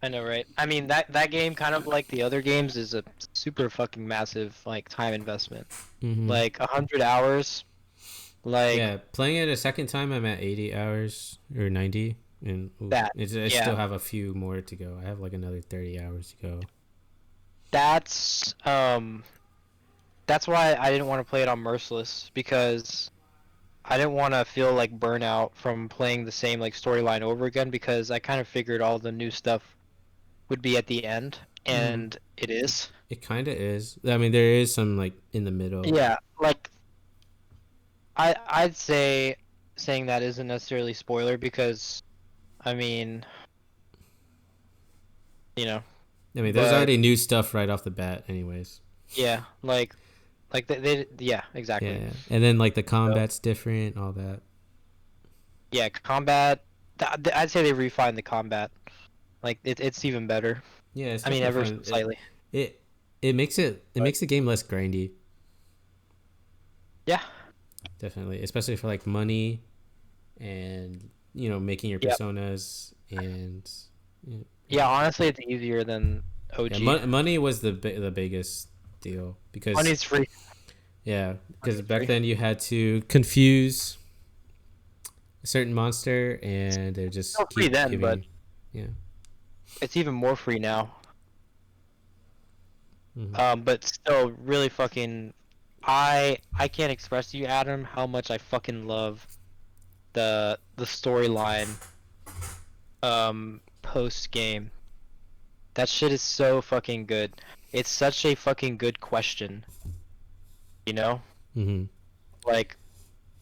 I know, right? I mean, that game, kind of like the other games, is a super fucking massive like time investment. Mm-hmm. Like 100 hours. Like Yeah, playing it a second time, I'm at 80 hours or 90, and ooh, that. I Yeah, still have a few more to go. I have like another 30 hours to go. that's that's why I didn't want to play it on Merciless because I didn't want to feel like burnout from playing the same like storyline over again because I kind of figured all the new stuff would be at the end, Mm-hmm. and it is. It kind of is. I mean, there is some like in the middle. Yeah, like I'd say saying that isn't necessarily spoiler because I mean, you know, I mean, there's but already new stuff right off the bat, anyways. yeah, like they yeah, exactly. Yeah, and then like the So, combat's different, all that. yeah, combat. I'd say they refined the combat. Like it's even better. Yeah, it's I mean, definitely ever so fun. slightly. It it But makes the game less grindy, yeah, definitely, especially for like money and making your yeah, personas and yeah, yeah. Honestly, it's easier than yeah OG. money was the biggest deal because Money's free. yeah, because Money's back free. then you had to confuse a certain monster and they Still just free keep then, but giving yeah. it's even more free now. Hmm. But still, really fucking. I can't express to you, Adam, how much I fucking love the storyline. Post game. That shit is so fucking good. It's such a fucking good question. You know, Hmm. like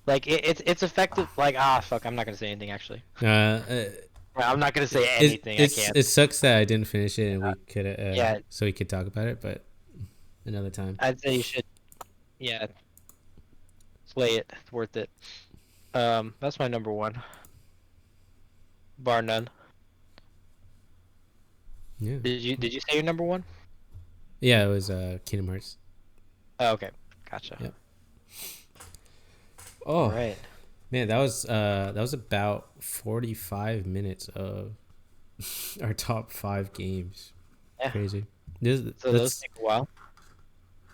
it's effective. Like fuck, I'm not gonna say anything actually. uh, I'm not gonna say anything. I can't. it sucks that I didn't finish it and we could Yeah, so we could talk about it, but another time. I'd say you should. Yeah, play it. It's worth it. That's my number one, bar none. Yeah, cool. Did you say your number one? Yeah, it was Kingdom Hearts. Oh, okay, gotcha. Yep. All Oh right. man, that was about 45 minutes of our top 5 games. Yeah. Crazy. So those That's take a while.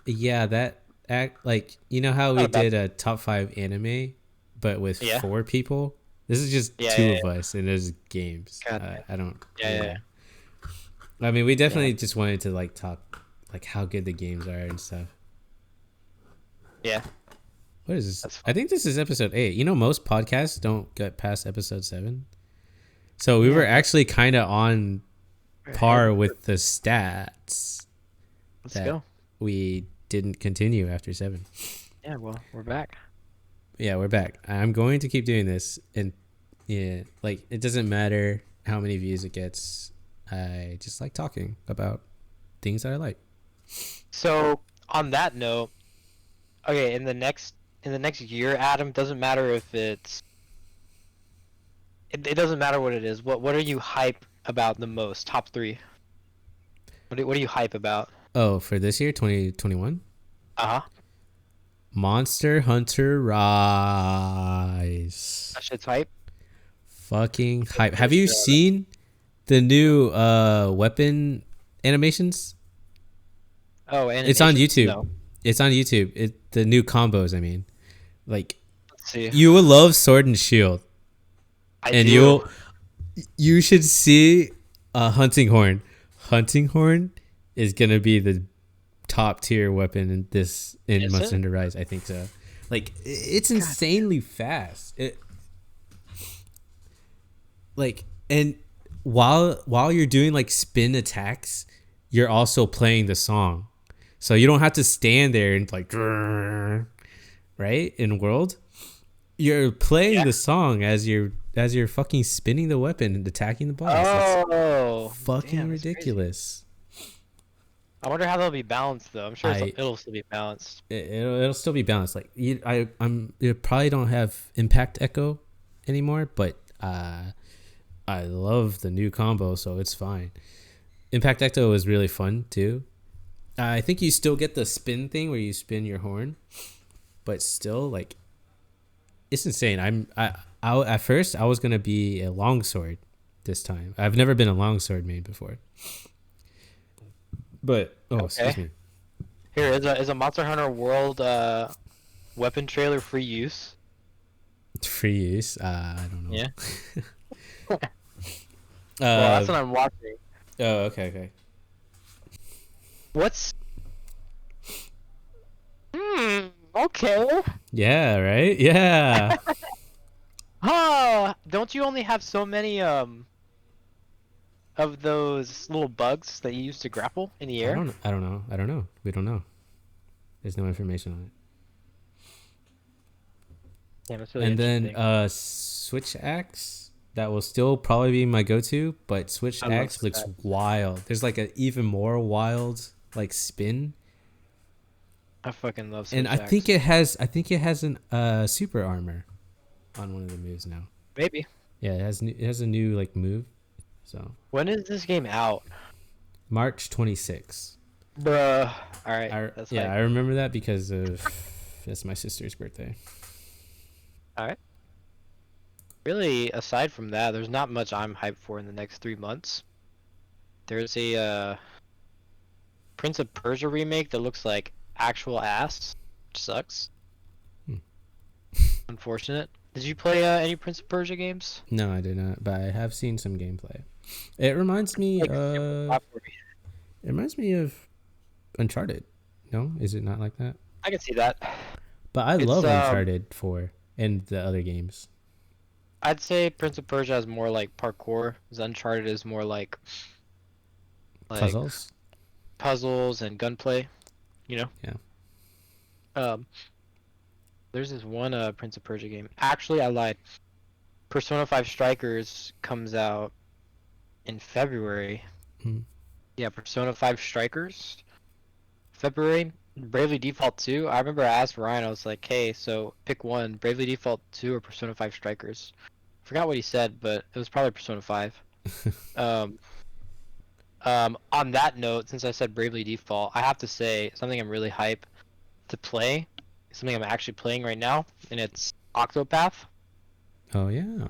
yeah, that act like how Not we a bad. did a top 5 anime, but with Yeah. 4 people. This is just Yeah. two Yeah. of us, and there's games. God damn. I don't. Yeah. Yeah. Yeah. I mean, we Yeah. definitely just wanted to like talk like how good the games are and stuff. Yeah. What is this? That's I fun. think this is episode 8. Most podcasts don't get past episode 7. So we were Yeah, but actually kind of on we're ahead. par with the stats Let's that go. we didn't continue after 7. Yeah. Well, we're back. Yeah, we're back. I'm going to keep doing this, and Yeah, like it doesn't matter how many views it gets. I just like talking about things that I like. So on that note, okay, in the next year, Adam, doesn't matter if it doesn't matter what it is. What are you hype about the most? Top three. What are you hype about? Oh, for this year, 2021, Uh huh. Monster Hunter Rise. That shit's hype. Fucking hype. Never Have you seen it. seen the new weapon animations? Oh, It's on animations? YouTube. No. It's on YouTube. The new combos, I mean. Like Let's see. you will love Sword and Shield. I And do. you should see a hunting horn. Hunting horn is gonna be the top tier weapon in Is Monster it? Hunter Rise. I think so. Like it's God. insanely fast. Like and while you're doing like spin attacks, you're also playing the song, so you don't have to stand there and like right in world. You're playing Yeah. the song as you're fucking spinning the weapon and attacking the boss. It's Oh, fucking damn, that's crazy. ridiculous. I wonder how they'll be balanced though. I'm sure I it'll still be balanced. it'll still be balanced. Like you probably don't have impact echo anymore, but I love the new combo, so it's fine. Impact echo is really fun too. I think you still get the spin thing where you spin your horn, but still like it's insane. At first I was gonna be a longsword this time. I've never been a longsword main before, but excuse Okay. me. Here is a Monster Hunter World weapon trailer free use. Free use. I don't know. Yeah. Well, Uh that's what I'm watching. oh, okay. What's okay. Yeah, right. Yeah. Huh? Don't you only have so many of those little bugs that you use to grapple in the air? I don't know. I don't know. We don't know. There's no information on it. Damn, that's really And then interesting. Switch Axe, that will still probably be my go-to, but Switch I love Axe looks that. wild. There's like an even more wild like spin, I fucking love and Switch Axe. I think it has an super armor on one of the moves now. Maybe. Yeah, it has a new like move. So When is this game out? March 26th. Bruh. Alright, that's Yeah, hype. I remember that because of it's my sister's birthday. Alright. Really, aside from that, there's not much I'm hyped for in the next 3 months. There's a Prince of Persia remake that looks like actual ass, which sucks. Hmm. Unfortunate. Did you play any Prince of Persia games? No, I did not, but I have seen some gameplay. It reminds me Like super platformy. it reminds me of Uncharted. No, is it not like that? I can see that. But I It's love Uncharted 4 and the other games. I'd say Prince of Persia is more like parkour. Uncharted is more like Puzzles? puzzles and gunplay. You know. Yeah. Um, there's this one Prince of Persia game. Actually, I lied. Persona 5 Strikers comes out in February. Hmm. Yeah, Persona 5 Strikers, February. Bravely Default 2. I remember I asked Ryan, I was like, hey, so pick one, Bravely Default 2 or Persona 5 Strikers. Forgot what he said, but it was probably Persona 5. Um, on that note, since I said Bravely Default, I have to say something I'm really hype to play, something I'm actually playing right now, and it's Octopath. Oh yeah.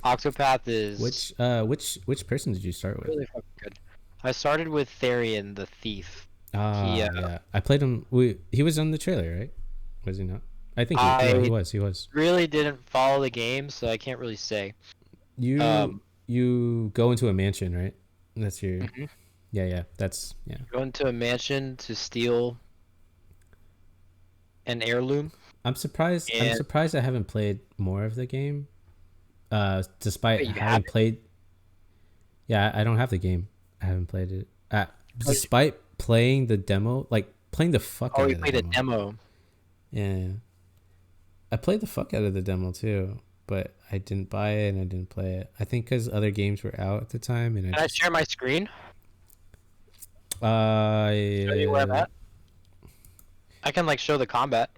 Octopath is Which person did you start with? really fucking good. I started with Therian the Thief. He, Ah, yeah. I played him. He was on the trailer, right? Was he not? I think he I was. He was. really didn't follow the game, so I can't really say. You Um, you go into a mansion, right? That's your mhm. yeah. That's yeah. Go into a mansion to steal an heirloom, I'm and surprised I haven't played more of the game. Despite wait, you having haven't? played, yeah, I don't have the game. I haven't played it. Oh, Despite playing the demo, like playing the fuck oh, out you of the played a demo. demo. Yeah, I played the fuck out of the demo too. but I didn't buy it and I didn't play it. I think because other games were out at the time, and I Can I just share my screen? Show you where I'm uh at. I can like show the combat.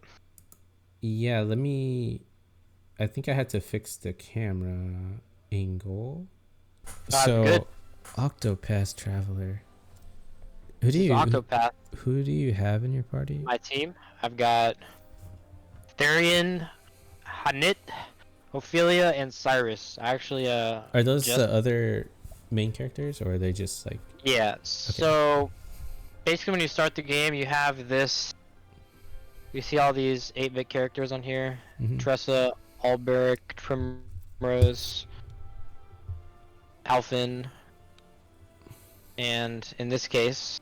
yeah. Let me. I think I had to fix the camera angle. Good. So, Octopath Traveler. This is Octopath. Who do you have in your party? My team. I've got Therian, Hanit, Ophelia, and Cyrus. I actually Are those just the other main characters, or are they just like yeah. okay? So basically, when you start the game, you have this. You see all these 8-bit characters on here: Mm-hmm. Tressa, Alberic, Primrose, Alphen, and in this case,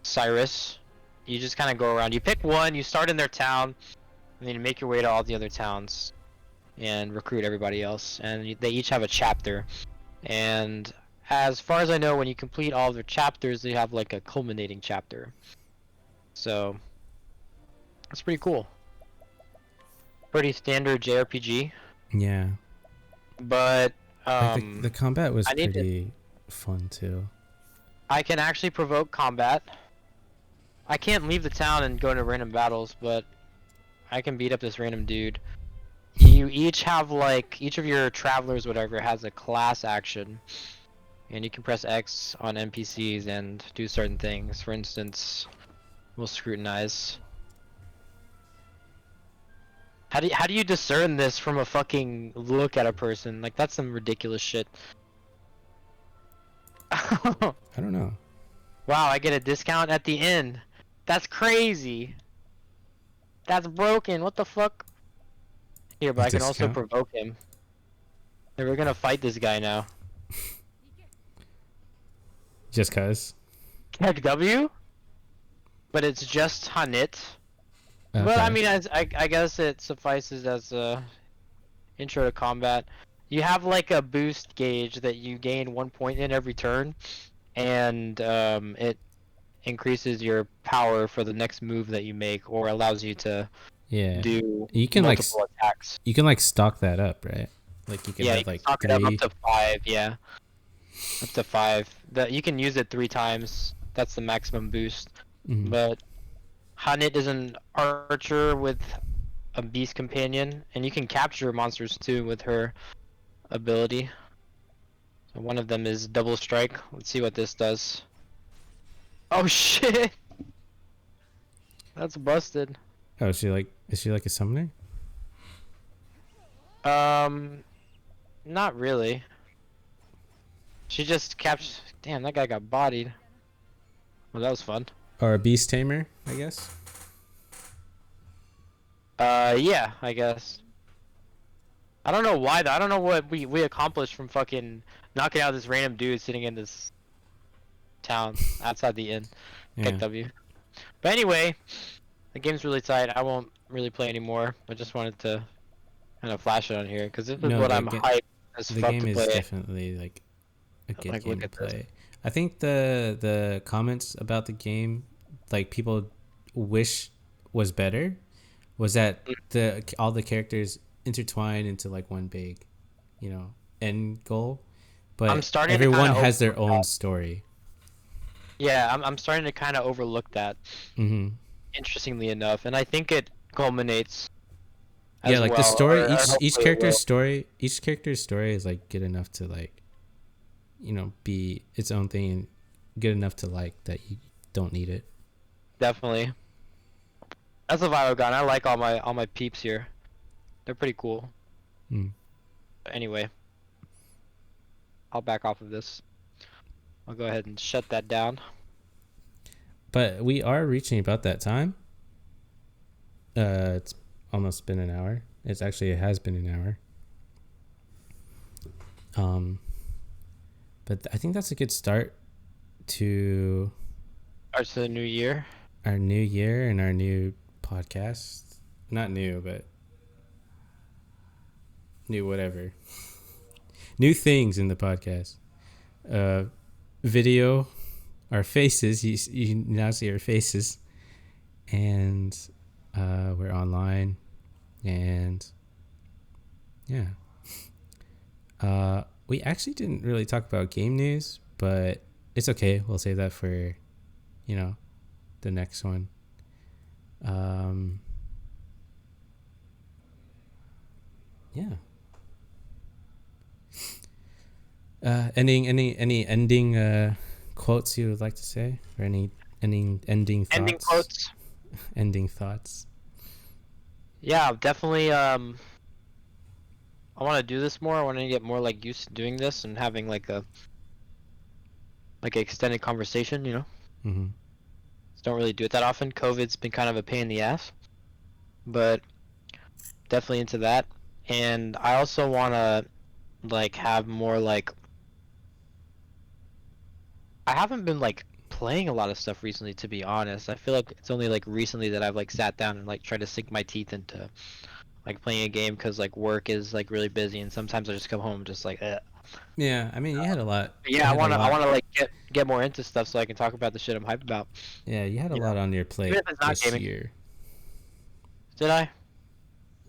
Cyrus. You just kind of go around. You pick one. You start in their town, and then you make your way to all the other towns and recruit everybody else. And they each have a chapter. And as far as I know, when you complete all of their chapters, they have like a culminating chapter. So that's pretty cool. Pretty standard JRPG, Yeah, but like the combat was I need to. pretty fun too. I can actually provoke combat. I can't leave the town and go into random battles, but I can beat up this random dude. You each have like each of your travelers, whatever, has a class action, and you can press X on NPCs and do certain things. For instance, we'll scrutinize. How do you discern this from a fucking look at a person? Like that's some ridiculous shit. Wow, I don't know. I get a discount at the end. That's crazy. That's broken. What the fuck? Here, A but I can also discount? provoke him. And we're gonna fight this guy now. Just cause. Heck W? But it's just Hanit. But I Okay. mean, I guess it suffices as a intro to combat. You have like a boost gauge that you gain 1 point in every turn, and it increases your power for the next move that you make, or allows you to Yeah. do You can multiple attacks. you can like stock that up, right? Like you can Yeah, have you can like stock it up 3. to 5. Yeah, up to 5. That you can use it 3 times. That's the maximum boost. Mm-hmm. But Hanit is an archer with a beast companion, and you can capture monsters too with her ability. So one of them is double strike. Let's see what this does. Oh shit! That's busted. Oh, is she like a summoner? Um, not really. She just captured. Damn, that guy got bodied. Well, that was fun. Or a beast tamer, I guess. Yeah, I guess. I don't know why though. I don't know what we accomplished from fucking knocking out this random dude sitting in this town outside the inn. Heck Yeah. W. But anyway, the game's really tight. I won't really play anymore. I just wanted to kind of flash it on here because this is No, what I'm hyped as the fuck game to is play. definitely like a good Like, game look to at this. play. I think the comments about the game, like people wish was better, was that the all the characters intertwine into like one big, end goal, I'm but starting to kind everyone of has their overlook own that. story. Yeah, I'm starting to kind of overlook that. Mm-hmm. Interestingly enough, and I think it culminates Yeah, as like the well, story, or hopefully it will. each character's story is like good enough to like, be its own thing and good enough to like that you don't need it. Definitely. That's a viral gun. I like all my peeps here. They're pretty cool. Mm. But anyway, I'll back off of this. I'll go ahead and shut that down. But we are reaching about that time. It's almost been an hour. It has been an hour. But I think that's a good start to Starts to the new year. our new year and our new podcast. Not new, but new whatever. New things in the podcast. Video, our faces. You now see our faces, and we're online, and Yeah. We actually didn't really talk about game news, but it's okay. We'll save that for, the next one. Yeah. Any ending quotes you would like to say, or any ending thoughts? Ending quotes. Ending thoughts. Yeah, definitely. I want to do this more. I want to get more like used to doing this and having like an extended conversation. Mm-hmm. Just don't really do it that often. COVID's been kind of a pain in the ass, but definitely into that. And I also want to like have more like. I haven't been like playing a lot of stuff recently, to be honest. I feel like it's only like recently that I've like sat down and like tried to sink my teeth into like playing a game, because like work is like really busy, and sometimes I just come home just like Yeah, I mean, you had a lot. yeah, I want to like get more into stuff so I can talk about the shit I'm hyped about. Yeah, you had a You lot know, on your even plate if it's not this gaming. year. Did I?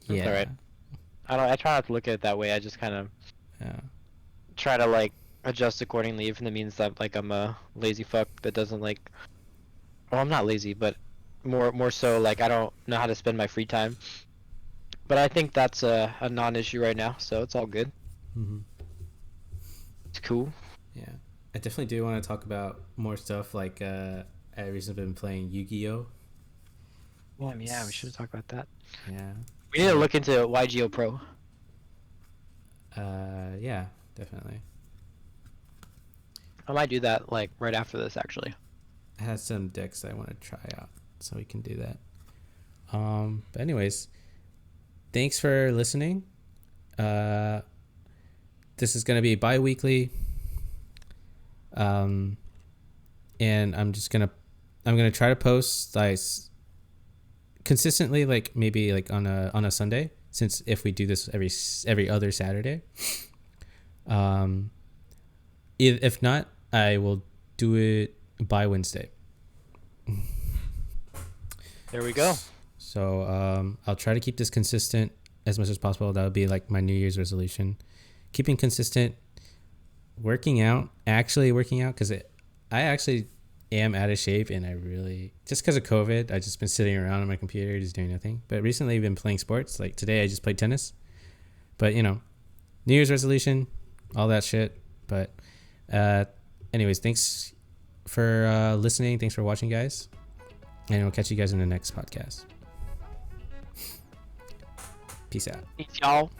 That's all Yeah. right. I try not to look at it that way. I just kind of Yeah. try to like adjust accordingly, even if it means that like I'm a lazy fuck that doesn't like. Well, I'm not lazy, but more so like I don't know how to spend my free time. But I think that's a non-issue right now, so it's all good. Mm-hmm. It's cool. Yeah, I definitely do want to talk about more stuff. Like, I recently been playing Yu-Gi-Oh. Yeah, we should talk about that. Yeah. We need to look into YGO Pro. Yeah, definitely. I might do that like right after this, actually. I have some decks I want to try out, so we can do that. But anyways, thanks for listening. This is gonna be bi-weekly. And I'm gonna try to post like consistently, like maybe like on a Sunday, since if we do this every other Saturday. If not, I will do it by Wednesday. There we go. So I'll try to keep this consistent as much as possible. That would be like my New Year's resolution. Keeping consistent, actually working out, because I actually am out of shape, and I really, just because of COVID, I just been sitting around on my computer just doing nothing. But recently I've been playing sports. Like today I just played tennis. But New Year's resolution, all that shit. But anyways, thanks for listening. Thanks for watching, guys. And we'll catch you guys in the next podcast. Peace out. Peace, y'all.